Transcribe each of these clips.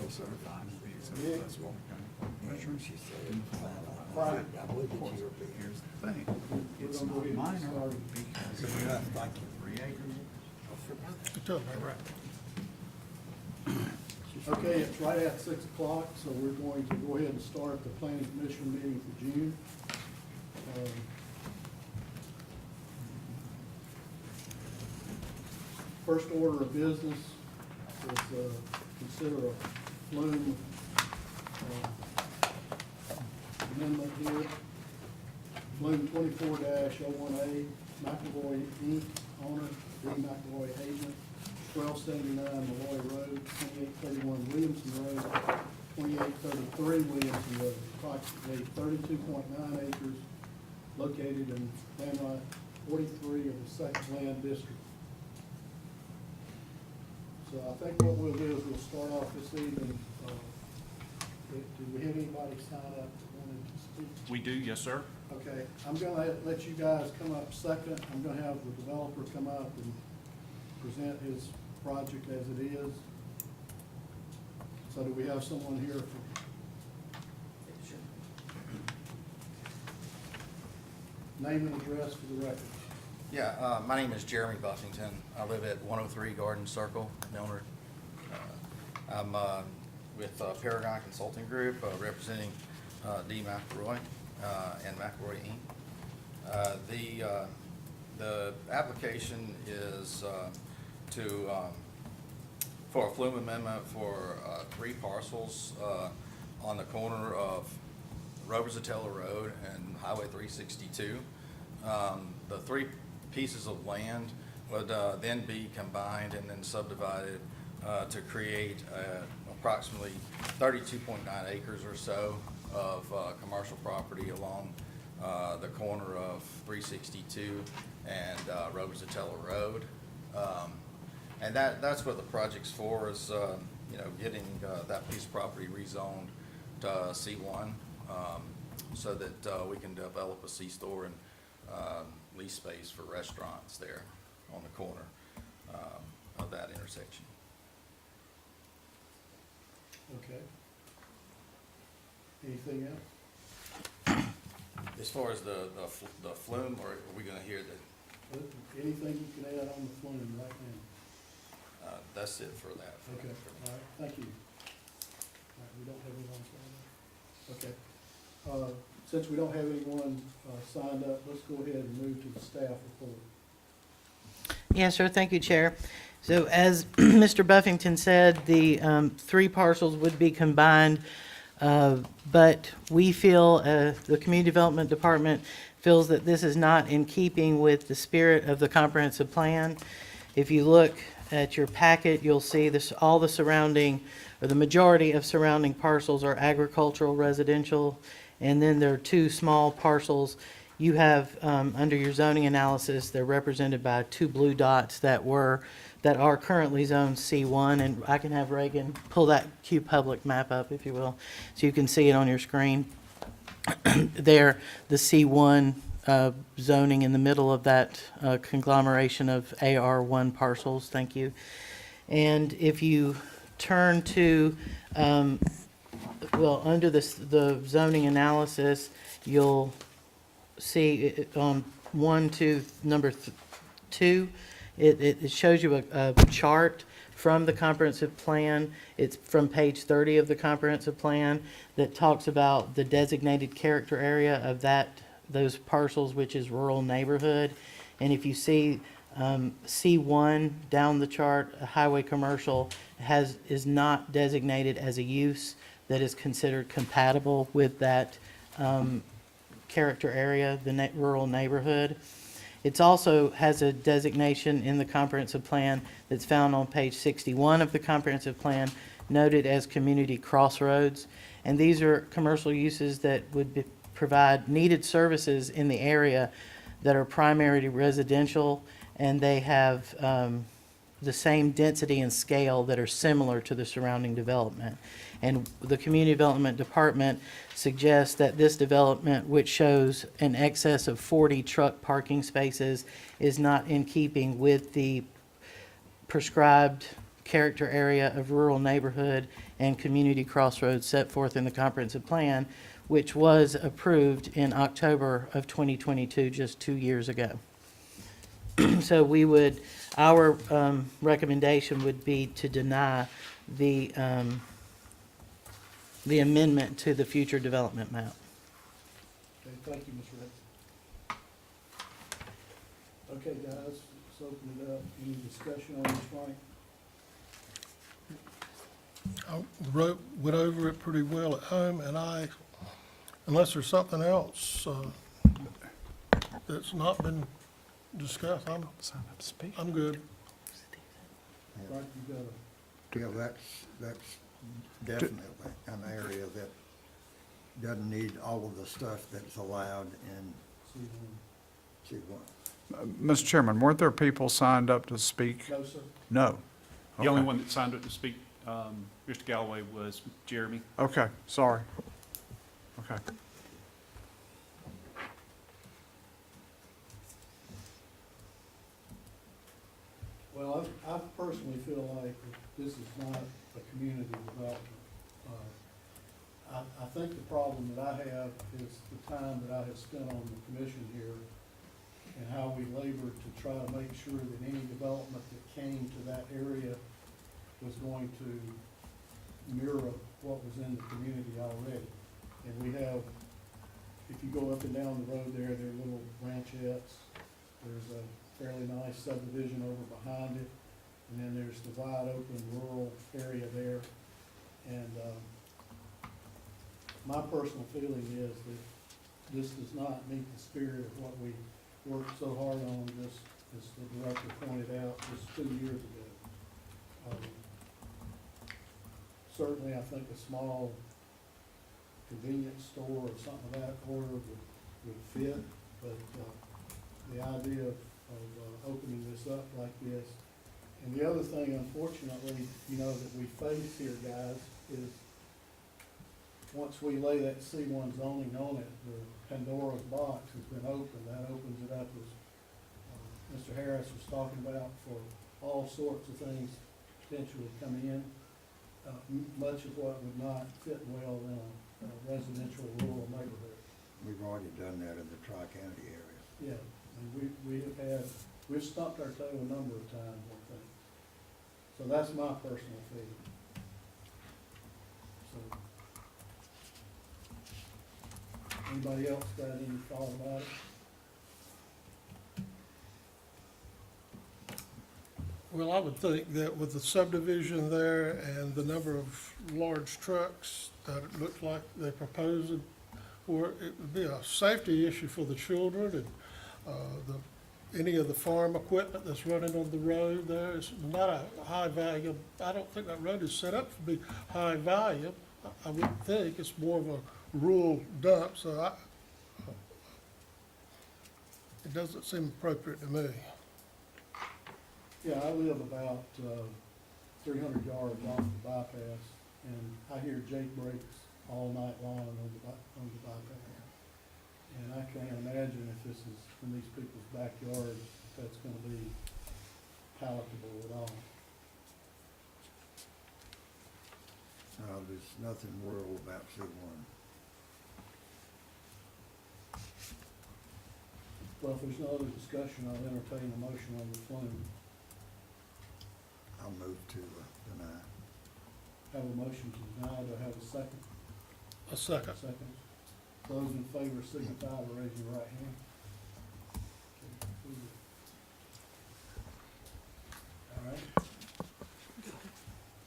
certified to be accepted Yeah. by Spalding County Commissioners. She said, Right. I would that you were being. Here's the thing, it's gonna go not ahead and minor start. because Good enough, thank you. 3 acres. Correct. Okay, it's right at 6 o'clock, so we're going to go ahead and start the planning commission meeting for June. First order of business is consider a flume amendment here. Flume 24-01A, McAvoy Inc., owner, D. McAvoy agent, 1279 Malloy Road, 2831 Williamson Road, 2833 Williamson Road, approximately 32.9 acres, located in land lot 43 of the second land district. So I think what we'll do is we'll start off this evening. Do we have anybody sign up that wanted to speak? We do, yes, sir. Okay, I'm gonna let you guys come up second. I'm gonna have the developer come up and present his project as it is. So do we have someone here for? Name and address for the record. Yeah, my name is Jeremy Buffington. I live at 103 Garden Circle, Milner. I'm with Paragon Consulting Group, representing D. McElroy and McElroy Inc. The application is for a flume amendment for 3 parcels on the corner of Robertsatella Road and Highway 362. The 3 pieces of land would then be combined and then subdivided to create approximately 32.9 acres or so of commercial property along the corner of 362 and Robertsatella Road. And that's what the project's for, is getting that piece of property rezoned to C1 so that we can develop a C-store and lease space for restaurants there on the corner of that intersection. Okay. Anything else? As far as the flume, or are we going to hear the? Anything you can add on the flume right now? That's it for that. Okay, all right, thank you. All right, we don't have anyone signed up? Okay. Since we don't have anyone signed up, let's go ahead and move to the staff report. Yes, sir. Thank you, Chair. So as Mr. Buffington said, the 3 parcels would be combined, but we feel, the Community Development Department feels that this is not in keeping with the spirit of the comprehensive plan. If you look at your packet, you'll see this, all the surrounding, or the majority of surrounding parcels are agricultural, residential, and then there are 2 small parcels. You have, under your zoning analysis, they're represented by 2 blue dots that are currently zoned C1, and I can have Reagan pull that Q Public map up, if you will, so you can see it on your screen. There, the C1 zoning in the middle of that conglomeration of AR1 parcels. Thank you. And if you turn to, under the zoning analysis, you'll see on number 2, it shows you a chart from the comprehensive plan. It's from page 30 of the comprehensive plan that talks about the designated character area of those parcels, which is rural neighborhood. And if you see C1 down the chart, highway commercial is not designated as a use that is considered compatible with that character area, the rural neighborhood. It also has a designation in the comprehensive plan that's found on page 61 of the comprehensive plan, noted as community crossroads. And these are commercial uses that would provide needed services in the area that are primarily residential, and they have the same density and scale that are similar to the surrounding development. And the Community Development Department suggests that this development, which shows an excess of 40 truck parking spaces, is not in keeping with the prescribed character area of rural neighborhood and community crossroads set forth in the comprehensive plan, which was approved in October of 2022, just 2 years ago. So our recommendation would be to deny the amendment to the future development map. Okay, thank you, Ms. Rex. Okay, guys, let's open it up. Any discussion on this, Frank? I went over it pretty well at home, and unless there's something else that's not been discussed, I'm good. Frank, you got a, Yeah, that's definitely an area that doesn't need all of the stuff that's allowed in C1. Mr. Chairman, weren't there people signed up to speak? no, sir. No. The only Okay. one that signed up to speak, Mr. Galloway, was Jeremy. Okay, sorry. Okay. Well, I personally feel like that this is not a community development. I think the problem that I have is the time that I have spent on the commission here and how we labored to try to make sure that any development that came to that area was going to mirror what was in the community already. And we have, if you go up and down the road there, there are little ranchettes. There's a fairly nice subdivision over behind it. And then there's the wide open rural area there. And, my personal feeling is that this does not meet the spirit of what we worked so hard on, just as the director pointed out, just 2 years ago. Certainly, I think a small convenience store or something of that order would fit, but, the idea of opening this up like this. And the other thing, unfortunately, that we face here, guys, is once we lay that C1 zoning on it, the Pandora's box has been opened. That opens it up, as Mr. Harris was talking about, for all sorts of things potentially coming in. Much of what would not fit well in a residential rural neighborhood. We've already done that in the Tri-County area. Yeah, and we've stumped our toe a number of times, I think. So that's my personal feeling. So, anybody else got any thought about it? Well, I would think that with the subdivision there and the number of large trucks that it looks like they're proposing, or it would be a safety issue for the children and any of the farm equipment that's running on the road there. It's not a high value. I don't think that road is set up to be high value. I would think it's more of a rural dump, so it doesn't seem appropriate to me. Yeah, I live about 300 yards off the bypass, and I hear Jake brakes all night long on the bypass. And I can't imagine if this is in these people's backyards, if that's gonna be palatable at all. There's nothing rural about C1. Well, if there's no other discussion, I'll entertain a motion on the flume. I'll move to deny. Have a motion to deny, do I have a second? A second. Second. Those in favor signify by raising your right hand. All right.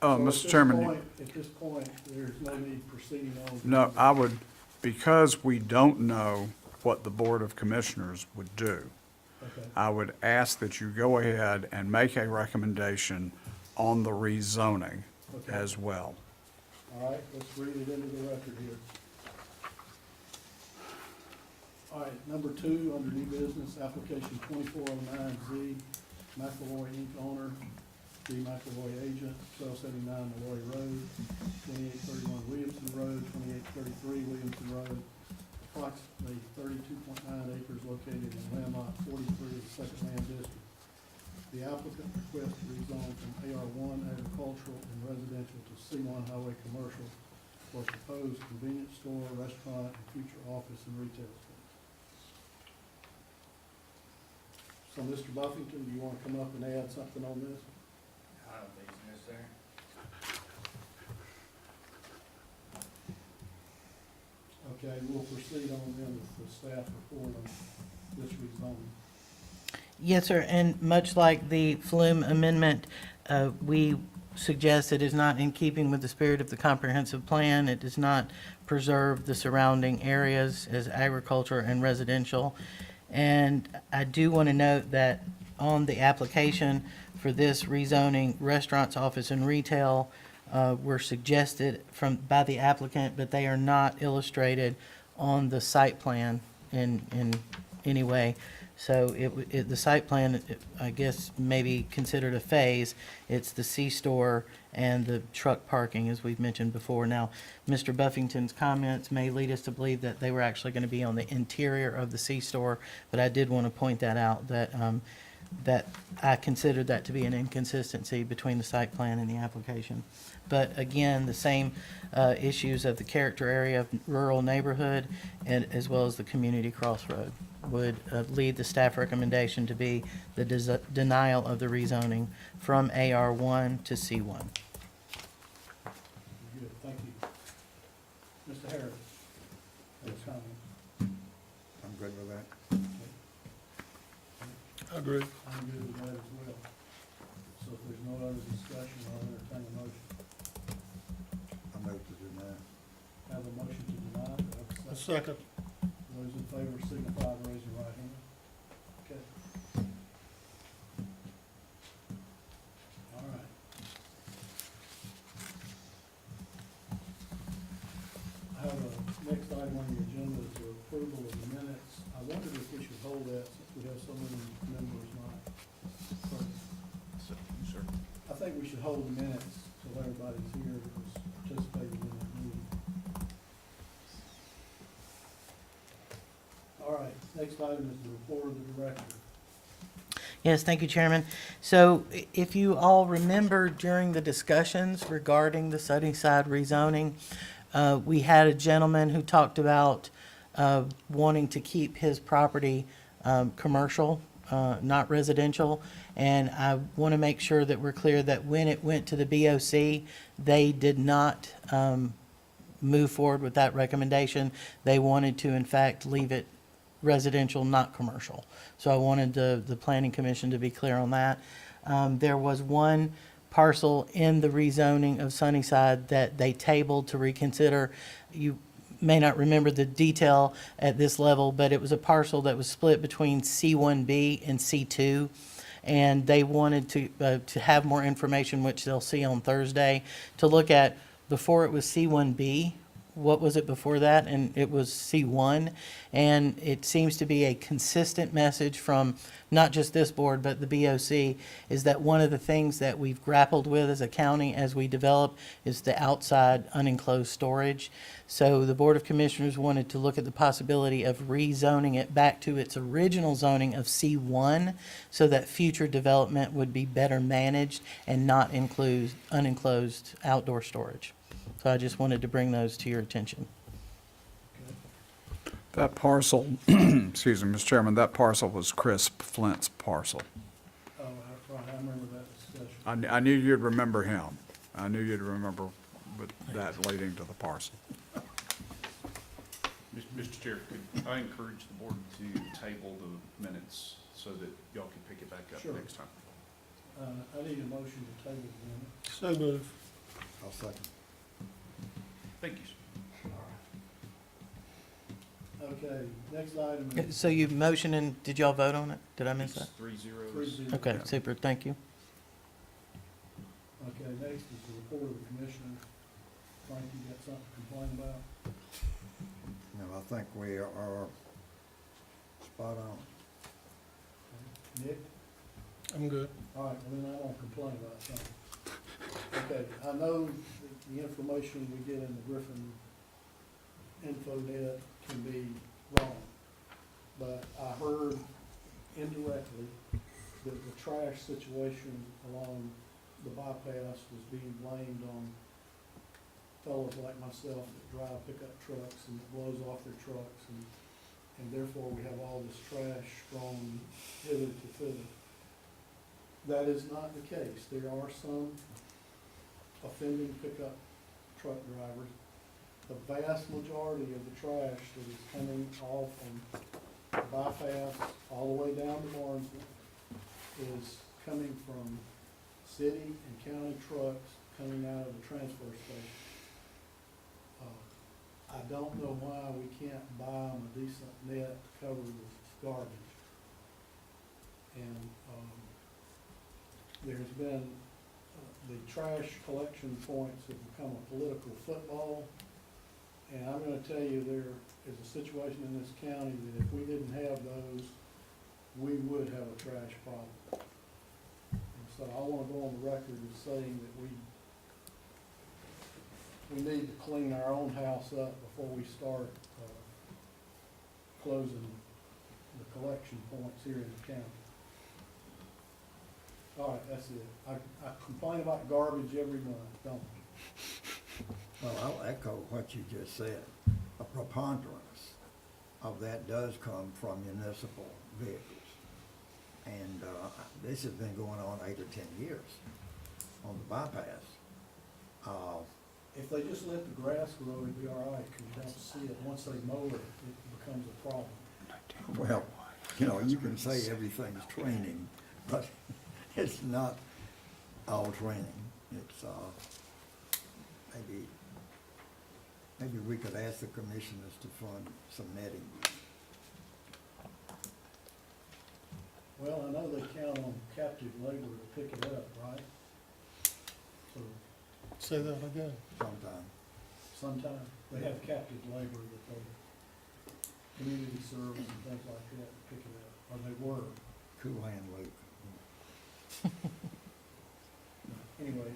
So at Mr. this Chairman, point- At this point, there's no need proceeding on. no, I would, because we don't know what the Board of Commissioners would do, Okay, I would ask that you go ahead and make a recommendation on the rezoning okay. as well. All right, let's read it into the record here. All right, number 2, under new business, application 2409Z, McElroy Inc. owner, D. McElroy agent, 1279 Malloy Road, 2831 Williamson Road, 2833 Williamson Road, approximately 32.9 acres located in landlocked 43 of the second land district. The applicant requests to rezone from AR1 agricultural and residential to C1 highway commercial for proposed convenience store, restaurant, and future office and retail space. So, Mr. Buffington, do you want to come up and add something on this? I don't think it's necessary. Okay, we'll proceed on then with the staff report on this rezoning. Yes, sir, and much like the Flume amendment, we suggest it is not in keeping with the spirit of the comprehensive plan. It does not preserve the surrounding areas as agriculture and residential. And I do want to note that on the application for this rezoning, restaurants, office, and retail were suggested by the applicant, but they are not illustrated on the site plan in any way. So the site plan, I guess, may be considered a phase. It's the C-store and the truck parking, as we've mentioned before. Now, Mr. Buffington's comments may lead us to believe that they were actually going to be on the interior of the C-store, but I did want to point that out, that I considered that to be an inconsistency between the site plan and the application. But again, the same issues of the character area of rural neighborhood and as well as the community crossroad would lead the staff recommendation to be the denial of the rezoning from AR1 to C1. Good, thank you. Mr. Harris, have a comment? I'm good with that. I agree. I'm good with that as well. So if there's no other discussion, I'll entertain a motion. I move to deny. Have a motion to deny, do I have A a second? second. Those in favor signify by raising your right hand. Okay. All right. I have a next item on the agenda is the approval of the minutes. I wondered if we should hold that since we have so many members not present. Sure. I think we should hold the minutes till everybody's here that was participating in that meeting. All right, next item is the report of the director. Yes, thank you, Chairman. So if you all remember during the discussions regarding the Sunnyside rezoning, we had a gentleman who talked about wanting to keep his property commercial, not residential. And I want to make sure that we're clear that when it went to the BOC, they did not move forward with that recommendation. They wanted to, in fact, leave it residential, not commercial. So I wanted the Planning Commission to be clear on that. There was one parcel in the rezoning of Sunnyside that they tabled to reconsider. You may not remember the detail at this level, but it was a parcel that was split between C1B and C2. And they wanted to have more information, which they'll see on Thursday, to look at before it was C1B. What was it before that? And it was C1. And it seems to be a consistent message from not just this board, but the BOC, is that one of the things that we've grappled with as a county as we develop is the outside unenclosed storage. So the Board of Commissioners wanted to look at the possibility of rezoning it back to its original zoning of C1 so that future development would be better managed and not include unenclosed outdoor storage. So I just wanted to bring those to your attention. That parcel, excuse me, Mr. Chairman, that parcel was Chris Flint's parcel. Oh, right, I remember that discussion. I knew you'd remember him. I knew you'd remember with that leading to the parcel. Mr. Chair, could I encourage the board to table the minutes so that y'all can pick it back up Sure. next time? I need a motion to table the minutes. So move. I'll second. Thank you. Okay, next item is So you motioned and did y'all vote on it? Did I miss that? It's 3-0. 3-0. Okay, super, thank you. Okay, next is the report of the commissioners. Frank, you got something to complain about? No, I think we are spot on. Nick? I'm good. All right, well, then I won't complain about something. Okay, I know that the information we get in the Griffin InfoNet can be wrong, but I heard indirectly the trash situation along the bypass was being blamed on fellows like myself that drive pickup trucks and it blows off their trucks and therefore we have all this trash thrown hither to thither. That is not the case. There are some offending pickup truck drivers. The vast majority of the trash that is coming off on the bypass all the way down to Barnesville is coming from city and county trucks coming out of the transfer station. I don't know why we can't buy them a decent net to cover the garbage. And, there's been, the trash collection points have become a political football. And I'm gonna tell you, there is a situation in this county that if we didn't have those, we would have a trash problem. And so I wanna go on the record as saying that we need to clean our own house up before we start, closing the collection points here in the county. All right, that's it. I complain about garbage every month, don't I? Well, I'll echo what you just said. A preponderance of that does come from municipal vehicles. And this has been going on 8 or 10 years on the bypass. If they just let the grass grow, it'd be all right, because you don't see it. Once they mow it, it becomes a problem. Well, you can say everything's training, but it's not all training. It's, maybe we could ask the commissioners to fund some netting. Well, I know they count on captive labor to pick it up, right? So Say that again. Sometime. sometimes they have captive labor that they, community service and things like that, pick it up, or they were. Cool hand Luke. Anyway,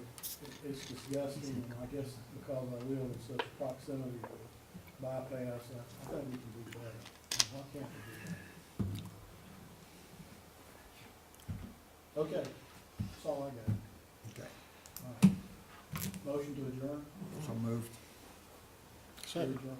it's disgusting, and I guess because I live in such proximity to bypass, I think we can do better. Why can't we do that? Okay, that's all I got. Okay. All right. Motion to adjourn? So moved. Second. Adjourn.